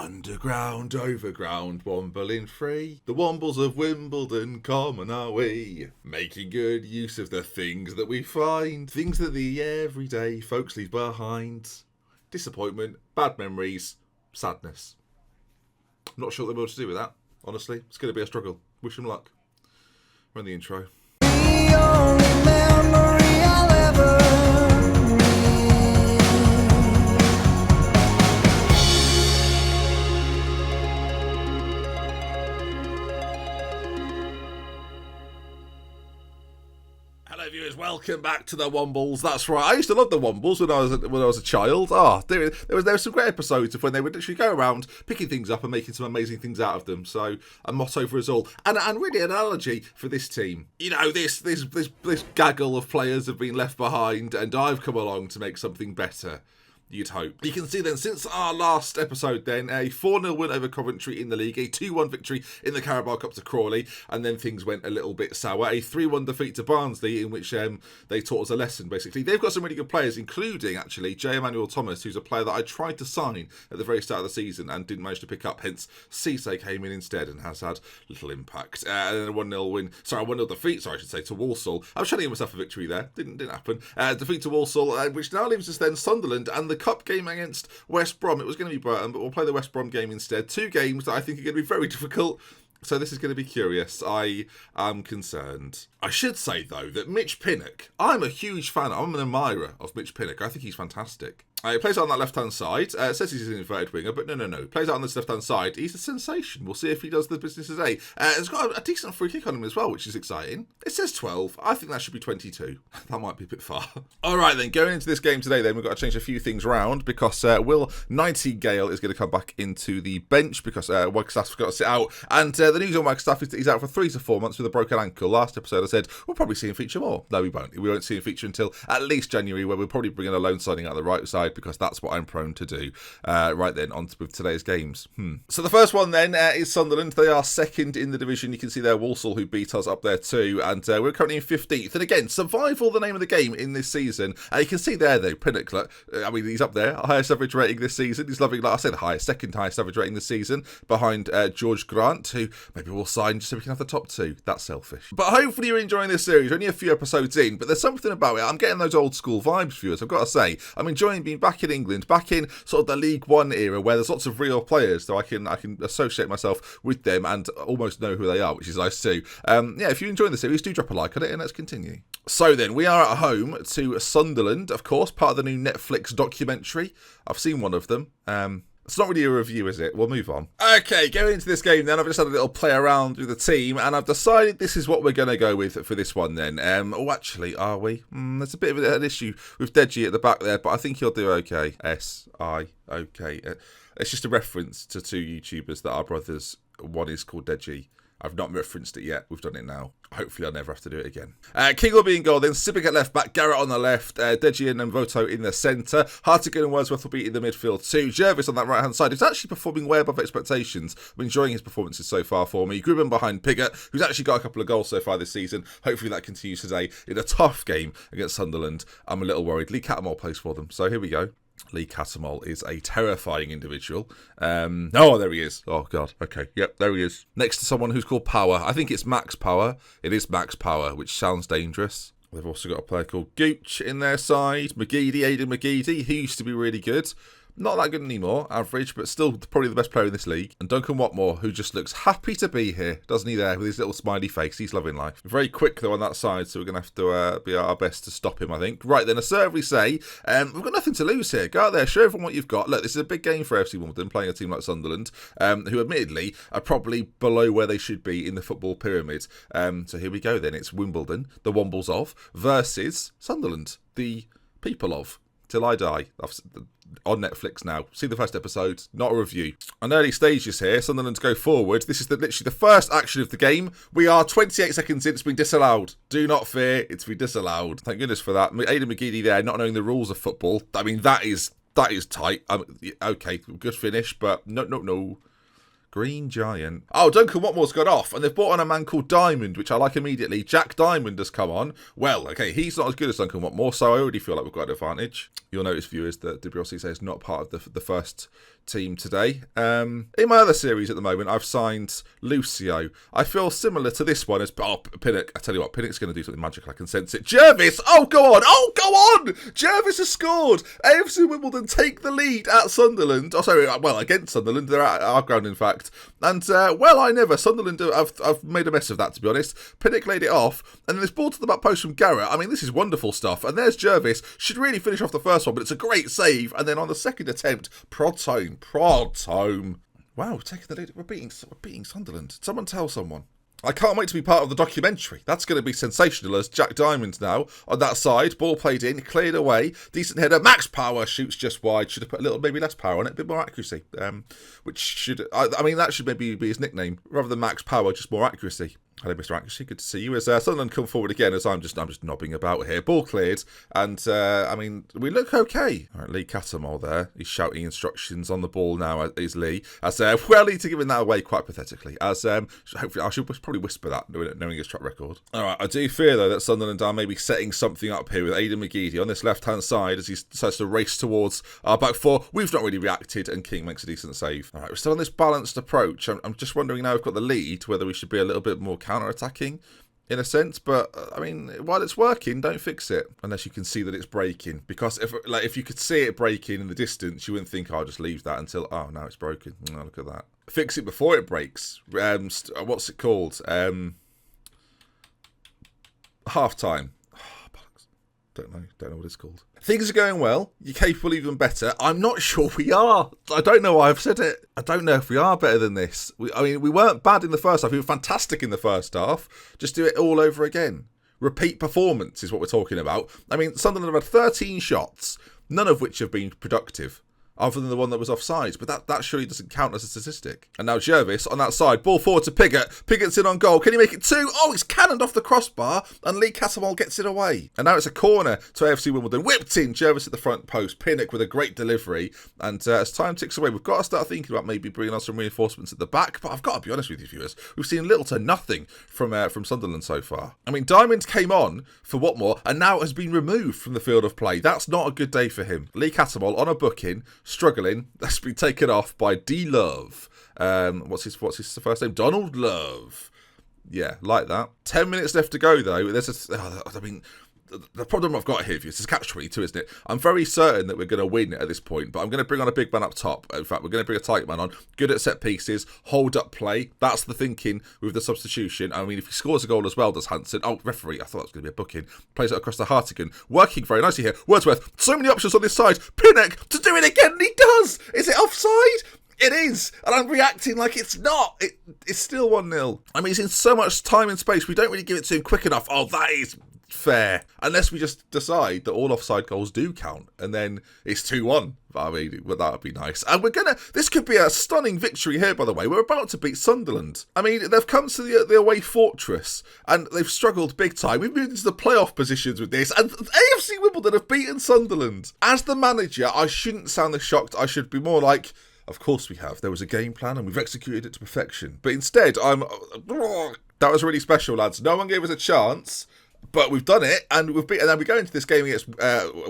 Underground, overground, wombling free. The wombles of Wimbledon, common are we. Making good use of the things that we find. Things that the everyday folks leave behind. Disappointment, bad memories, sadness. I'm not sure what they're able to do with that, honestly. It's going to be a struggle. Wish them luck. Run the intro. The only memory I'll ever Hello viewers, welcome back to the Wombles. That's right, I used to love the Wombles when I was a child. There was some great episodes of when they would literally go around picking things up and making some amazing things out of them. So a motto for us all, and really an analogy for this team. You know, this gaggle of players have been left behind, and I've come along to make something better. You'd hope. You can see then, since our last episode then, a 4-0 win over Coventry in the league, a 2-1 victory in the Carabao Cup to Crawley, and then things went a little bit sour. A 3-1 defeat to Barnsley, in which they taught us a lesson, basically. They've got some really good players, including, actually, J. Emmanuel Thomas, who's a player that I tried to sign at the very start of the season and didn't manage to pick up, hence Cisse came in instead and has had little impact. And then a 1-0 defeat, to Walsall. I was trying to give myself a victory there, didn't happen. Defeat to Walsall, which now leaves us then Sunderland and the Cup game against West Brom. It was going to be Burton, but we'll play the West Brom game instead. Two games that I think are going to be very difficult. So this is going to be curious. I am concerned. I should say, though, that Mitch Pinnock, I'm a huge fan. I'm an admirer of Mitch Pinnock. I think he's fantastic. He plays out on that left-hand side. It says he's an inverted winger, but no. He plays out on this left-hand side. He's a sensation. We'll see if he does the business today. It's got a decent free kick on him as well, which is exciting. It says 12. I think that should be 22. That might be a bit far. All right, then. Going into this game today, then, we've got to change a few things around because Will Nightingale is going to come back into the bench because Wagstaff's got to sit out. And the news on Wagstaff is that he's out for 3 to 4 months with a broken ankle. Last episode, I said, we'll probably see him feature more. No, we won't. We won't see him feature until at least January, where we'll probably bring in a loan signing out the right side because that's what I'm prone to do. Right then, on with today's games. So the first one then is Sunderland. They are second in the division. You can see there Walsall, who beat us, up there too. And we're currently in 15th. And again, survival, the name of the game in this season. You can see there, though, Pinnock, he's up there. Highest average rating this season. He's loving, like I said, second highest average rating this season, behind George Grant, who maybe we'll sign just so we can have the top two. That's selfish. But hopefully you're enjoying this series. We're only a few episodes in, but there's something about it. I'm getting those old school vibes, viewers, I've got to say. I'm enjoying being back in England, back in sort of the League One era where there's lots of real players, so I can associate myself with them and almost know who they are, which is nice too. If you're enjoying the series, do drop a like on it and let's continue. So then, we are at home to Sunderland, of course, part of the new Netflix documentary. I've seen one of them. It's not really a review, is it? We'll move on. Okay, going into this game then, I've just had a little play around with the team, and I've decided this is what we're going to go with for this one then. Actually, are we? There's a bit of an issue with Deji at the back there, but I think he'll do okay. S-I-OK. It's just a reference to two YouTubers that are brothers. One is called Deji. I've not referenced it yet. We've done it now. Hopefully I'll never have to do it again. King will be in goal then. Sibic at left back. Garrett on the left. Deji and Voto in the centre. Hartigan and Wordsworth will be in the midfield too. Jervis on that right hand side, who's actually performing way above expectations. I'm enjoying his performances so far for me. Gribben behind Piggott, who's actually got a couple of goals so far this season. Hopefully that continues today in a tough game against Sunderland. I'm a little worried. Lee Cattermole plays for them. So here we go. Lee Cattermole is a terrifying individual. There he is. Oh, God. Okay. Yep, there he is. Next to someone who's called Power. I think it's Max Power. It is Max Power, which sounds dangerous. They've also got a player called Gooch in their side. Aidan McGeady. He used to be really good. Not that good anymore, average, but still probably the best player in this league. And Duncan Watmore, who just looks happy to be here, doesn't he, there, with his little smiley face. He's loving life. Very quick, though, on that side, so we're going to have to be our best to stop him, I think. Right, then, assertively say, we've got nothing to lose here. Go out there, show everyone what you've got. Look, this is a big game for FC Wimbledon, playing a team like Sunderland, who admittedly are probably below where they should be in the football pyramid. So here we go, then. It's Wimbledon, the Wombles of, versus Sunderland, the people of. Till I Die. On Netflix now. See the first episode, not a review. On early stages here, Sunderland go forward. This is literally the first action of the game. We are 28 seconds in, it's been disallowed. Do not fear, it's been disallowed. Thank goodness for that. Aidan McGeady there, not knowing the rules of football. I mean, that is tight. Okay, good finish, but no. Green Giant. Oh, Duncan Watmore's got off, and they've brought on a man called Diamond, which I like immediately. Jack Diamond has come on. Well, okay, he's not as good as Duncan Watmore, so I already feel like we've got an advantage. You'll notice, viewers, that WLC is not part of the first team today. In my other series at the moment, I've signed Lucio. I feel similar to this one as Pinnock. I tell you what, Pinnock's going to do something magical. I can sense it. Jervis! Oh, go on! Oh, go on! Jervis has scored! AFC Wimbledon take the lead at Sunderland. Oh, sorry, well, against Sunderland. They're at our ground, in fact. And, Sunderland have made a mess of that, to be honest. Pinnock laid it off. And then this ball to the back post from Garrett. I mean, this is wonderful stuff. And there's Jervis. Should really finish off the first one, but it's a great save. And then on the second attempt, prods home. Wow, we're taking the lead. We're beating Sunderland. Someone tell someone. I can't wait to be part of the documentary. That's going to be sensational as Jack Diamond now on that side. Ball played in, cleared away. Decent header. Max Power shoots just wide. Should have put a little, maybe less power on it, a bit more accuracy. Which should, that should maybe be his nickname. Rather than Max Power, just more accuracy. Hello, Mr. Accuracy. Good to see you. As Sunderland come forward again, as I'm just nobbing about here. Ball cleared, and we look okay. All right, Lee Catamol there. He's shouting instructions on the ball now. Is Lee? As Welly to giving that away quite pathetically. As hopefully I should probably whisper that, knowing his track record. All right, I do fear though that Sunderland are maybe setting something up here with Aidan McGeady on this left-hand side as he decides to race towards our back four. We've not really reacted, and King makes a decent save. All right, we're still on this balanced approach. I'm just wondering now we've got the lead whether we should be a little bit more counter-attacking in a sense, but while it's working, don't fix it unless you can see that it's breaking, because if you could see it breaking in the distance, you wouldn't think, I'll just leave that until now it's broken. Oh, look at that. Fix it before it breaks. What's it called? Half time. Don't know what it's called. Things are going well. You're capable even better. I'm not sure we are. I don't know why I've said it. I don't know if we are better than this. We weren't bad in the first half. We were fantastic in the first half. Just do it all over again. Repeat performance is what we're talking about. I mean, Sunderland have had 13 shots, none of which have been productive, other than the one that was offside. But that surely doesn't count as a statistic. And now Jervis on that side. Ball forward to Piggott. Piggott's in on goal. Can he make it 2? Oh, it's cannoned off the crossbar. And Lee Catamol gets it away. And now it's a corner to AFC Wimbledon. Whipped in. Jervis at the front post. Pinnock with a great delivery. And as time ticks away, we've got to start thinking about maybe bringing on some reinforcements at the back. But I've got to be honest with you, viewers. We've seen little to nothing from Sunderland so far. I mean, Diamond came on for Watmore and now has been removed from the field of play. That's not a good day for him. Lee Catamol on a booking, struggling. That's been taken off by D Love. What's his first name? Donald Love. Yeah, like that. 10 minutes left to go though. The problem I've got here, is it's catch-22, isn't it? I'm very certain that we're going to win at this point, but I'm going to bring on a big man up top. In fact, we're going to bring a tight man on. Good at set pieces, hold up play. That's the thinking with the substitution. I mean, if he scores a goal as well, does Hansen. Oh, referee, I thought that was going to be a booking. Plays it across the Hartigan. Working very nicely here. Wordsworth, so many options on this side. Pinnock to do it again, and he does! Is it offside? It is, and I'm reacting like it's not. It's still 1-0. I mean, he's in so much time and space, we don't really give it to him quick enough. Oh, that is fair. Unless we just decide that all offside goals do count, and then it's 2-1. I mean, well, that would be nice. And this could be a stunning victory here, by the way. We're about to beat Sunderland. I mean, they've come to the away fortress, and they've struggled big time. We've moved into the playoff positions with this, and AFC Wimbledon have beaten Sunderland. As the manager, I shouldn't sound this shocked. I should be more like, of course we have. There was a game plan, and we've executed it to perfection. But instead, that was really special, lads. No one gave us a chance. But we've done it, and we've beaten. And then we go into this game against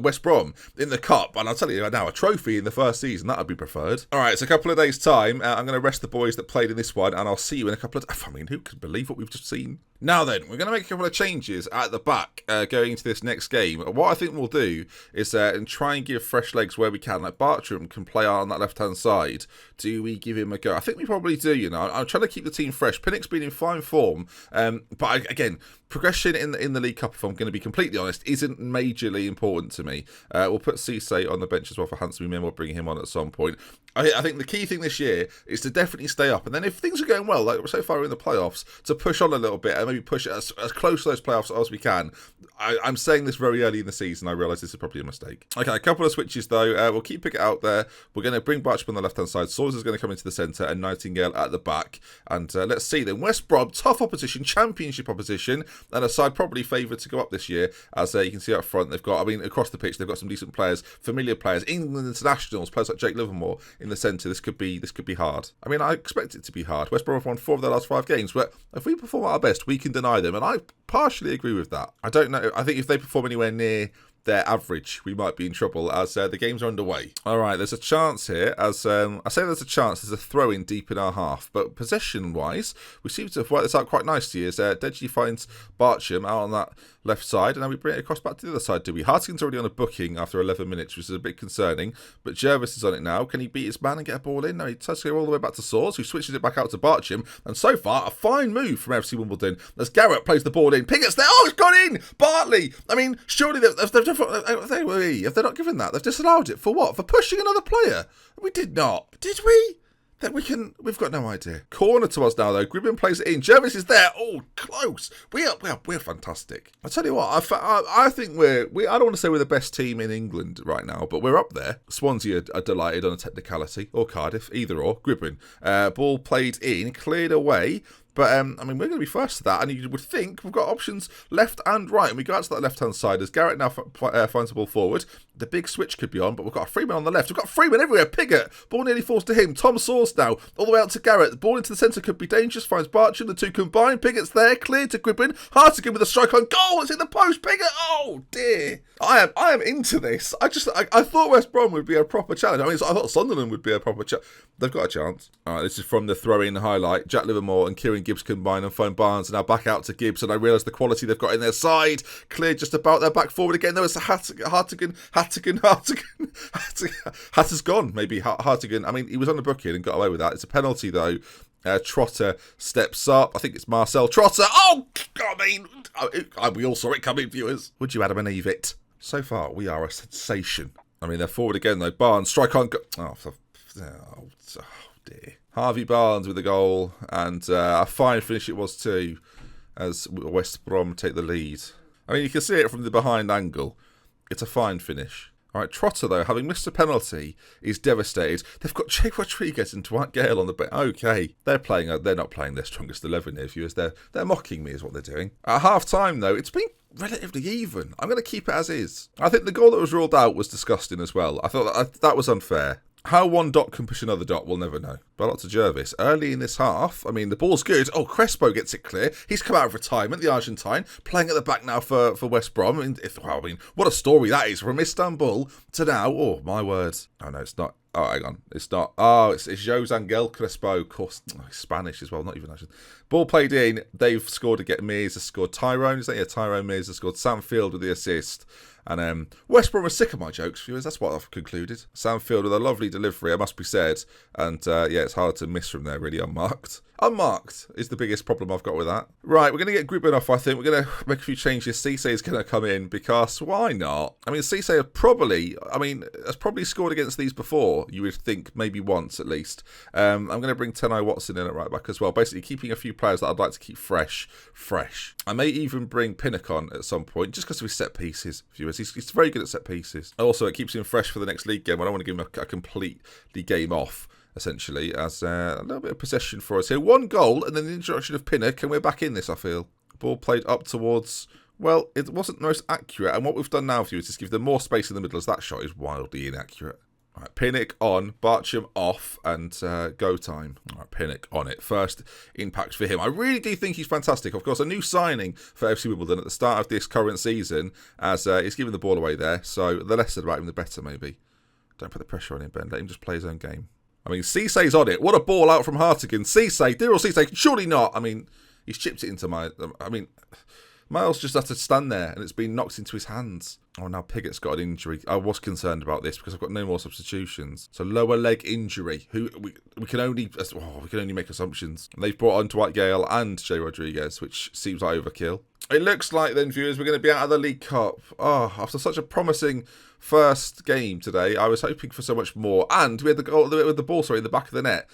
West Brom in the Cup, and I'll tell you right now, a trophy in the first season, that would be preferred. All right, it's a couple of days' time. I'm going to rest the boys that played in this one, and I'll see you in a couple of... I mean, who could believe what we've just seen? Now then, we're going to make a couple of changes at the back going into this next game. What I think we'll do is try and give fresh legs where we can. Like Bartram can play on that left-hand side. Do we give him a go? I think we probably do, you know. I'm trying to keep the team fresh. Pinnock's been in fine form. But again, progression in the League Cup, if I'm going to be completely honest, isn't majorly important to me. We'll put Cisse on the bench as well for Hansen. We may well bring him on at some point. I think the key thing this year is to definitely stay up. And then if things are going well, like so far in the playoffs, to push on a little bit and maybe push it as close to those playoffs as we can. I'm saying this very early in the season. I realise this is probably a mistake. Okay, a couple of switches though. We'll keep Pickett out there. We're going to bring Bartram on the left-hand side. Sawers is going to come into the centre and Nightingale at the back. And let's see then. West Brom, tough opposition, championship opposition, and a side probably favoured to go up this year. As you can see up front, they've got, across the pitch, they've got some decent players, familiar players, England internationals, players like Jake Livermore in the centre. This could be hard. I mean, I expect it to be hard. West Brom have won 4 of their last 5 games, but if we perform at our best, we can deny them, and I partially agree with that. I don't know. I think if they perform anywhere near they're average, we might be in trouble as the games are underway. All right, there's a chance here. As I say there's a chance, there's a throw-in deep in our half. But possession-wise, we seem to have worked this out quite nicely as Deji finds Bartram out on that left side, and then we bring it across back to the other side, do we? Hartigan's already on a booking after 11 minutes, which is a bit concerning, but Jervis is on it now. Can he beat his man and get a ball in? No, he tries to go all the way back to Swords, who switches it back out to Bartram, and so far, a fine move from FC Wimbledon as Garrett plays the ball in. Piggott's there. Oh, it's gone in! Bartley! I mean, surely have they not given that? They've disallowed it. For what? For pushing another player? We did not. Did we? We've got no idea. Corner to us now, though. Gribbin plays it in. Jervis is there. Oh, close. We're fantastic. I tell you what, I think I don't want to say we're the best team in England right now, but we're up there. Swansea are delighted on a technicality, or Cardiff, either or. Gribbin. Ball played in, cleared away. But, I mean, we're going to be first to that, and you would think we've got options left and right, and we go out to that left-hand side as Garrett now finds the ball forward. The big switch could be on, but we've got a Freeman on the left. We've got Freeman everywhere. Pigott. Ball nearly falls to him. Tom Source now, all the way out to Garrett. The ball into the centre could be dangerous. Finds Bartram. The two combine. Pigott's there. Cleared to Gribbin. Hartigan with a strike on goal. It's in the post. Pigott. Oh, dear. I am into this. I thought West Brom would be a proper challenge. I mean, I thought Sunderland would be a proper challenge. They've got a chance. All right, this is from the throw-in highlight. Jack Livermore and Kieran Gibbs combine and find Barnes, and now back out to Gibbs, and I realise the quality they've got in their side. Cleared just about their back forward again. There was a Hartigan. Hatter's gone, maybe. Hartigan. I mean, he was on the booking and got away with that. It's a penalty, though. Trotter steps up. I think it's Marcel Trotter. Oh, I mean, we all saw it coming, viewers. Would you Adam and Eve it? So far, we are a sensation. I mean, they're forward again, though. Barnes, strike on. Oh, dear. Harvey Barnes with a goal, and a fine finish it was too, as West Brom take the lead. I mean, you can see it from the behind angle. It's a fine finish. All right, Trotter, though, having missed a penalty, is devastated. They've got Jay Rodriguez and Dwight Gale on the bench. Okay, they're not playing their strongest 11 here, viewers. They're mocking me is what they're doing. At half-time, though, it's been relatively even. I'm going to keep it as is. I think the goal that was ruled out was disgusting as well. I thought that was unfair. How one dot can push another dot, we'll never know. But out to Jervis. Early in this half, I mean, the ball's good. Oh, Crespo gets it clear. He's come out of retirement, the Argentine, playing at the back now for West Brom. I mean, what a story that is. From Istanbul to now. Oh, my word. Oh, no, it's not. Oh, hang on. It's not. Oh, it's Jose Angel Crespo. Of course, Spanish as well. Not even Argentine. Ball played in. They've scored again. Mears has scored. Tyrone, is that? Yeah, Tyrone Mears has scored. Sam Field with the assist. And West Brom are sick of my jokes, viewers. That's what I've concluded. Sam Field with a lovely delivery, it must be said. And yeah, it's hard to miss from there, really, unmarked. Unmarked is the biggest problem I've got with that. Right, we're going to get Gribbin off, I think. We're going to make a few changes. Cisse is going to come in because why not? I mean, Cisse has probably scored against these before, you would think, maybe once at least. I'm going to bring Tenai Watson in at right back as well. Basically, keeping a few players that I'd like to keep fresh. I may even bring Pinnock on at some point, just because of his set pieces, viewers. He's very good at set pieces. Also, it keeps him fresh for the next league game. I don't want to give him a completely game off, essentially, as a little bit of possession for us here. One goal, and then the introduction of Pinnock, and we're back in this, I feel. Ball played up towards... Well, it wasn't the most accurate, and what we've done now, viewers, is give them more space in the middle, as that shot is wildly inaccurate. Right, Pinnock on, Bartram off, and go time. All right, Pinnock on it. First impact for him. I really do think he's fantastic. Of course, a new signing for FC Wimbledon at the start of this current season, as he's giving the ball away there. So the less said about him, the better, maybe. Don't put the pressure on him, Ben. Let him just play his own game. I mean, Cisse's on it. What a ball out from Hartigan. Cisse, dear old Cisse, surely not. I mean, he's chipped it into Miles just had to stand there, and it's been knocked into his hands. Oh, now Pigott's got an injury. I was concerned about this because I've got no more substitutions. So lower leg injury. We can only make assumptions. And they've brought on Dwight Gale and Jay Rodriguez, which seems like overkill. It looks like then, viewers, we're going to be out of the League Cup. Oh, after such a promising first game today, I was hoping for so much more. And we had the ball in the back of the net,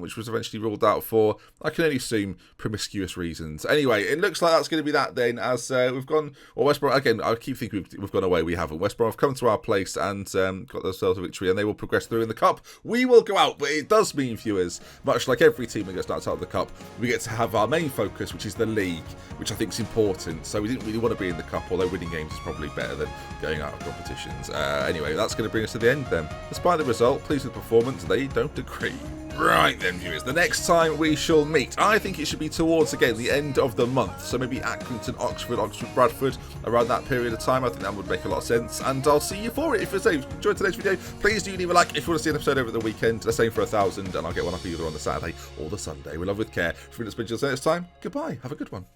which was eventually ruled out for, I can only assume, promiscuous reasons. Anyway, it looks like that's going to be that then, as we've gone, or West Brom, again, I keep thinking we've gone away. We haven't. West Brom have come to our place and got themselves a victory, and they will progress through in the Cup. We will go out, but it does mean, viewers, much like every team that gets knocked out of the Cup, we get to have our main focus, which is the league, which I think is important. So we didn't really want to be in the Cup, although winning games is probably better than going out of competitions. Anyway, that's going to bring us to the end then. Despite the result, pleased with the performance, they don't agree. Right then, viewers, the next time we shall meet, I think it should be towards, again, the end of the month. So maybe Accrington, Oxford, Bradford, around that period of time. I think that would make a lot of sense. And I'll see you for it. If you enjoyed today's video, please do leave a like. If you want to see an episode over the weekend, let's aim for 1,000, and I'll get one up either on the Saturday or the Sunday. We love with care. For me, it's been just next time. Goodbye. Have a good one.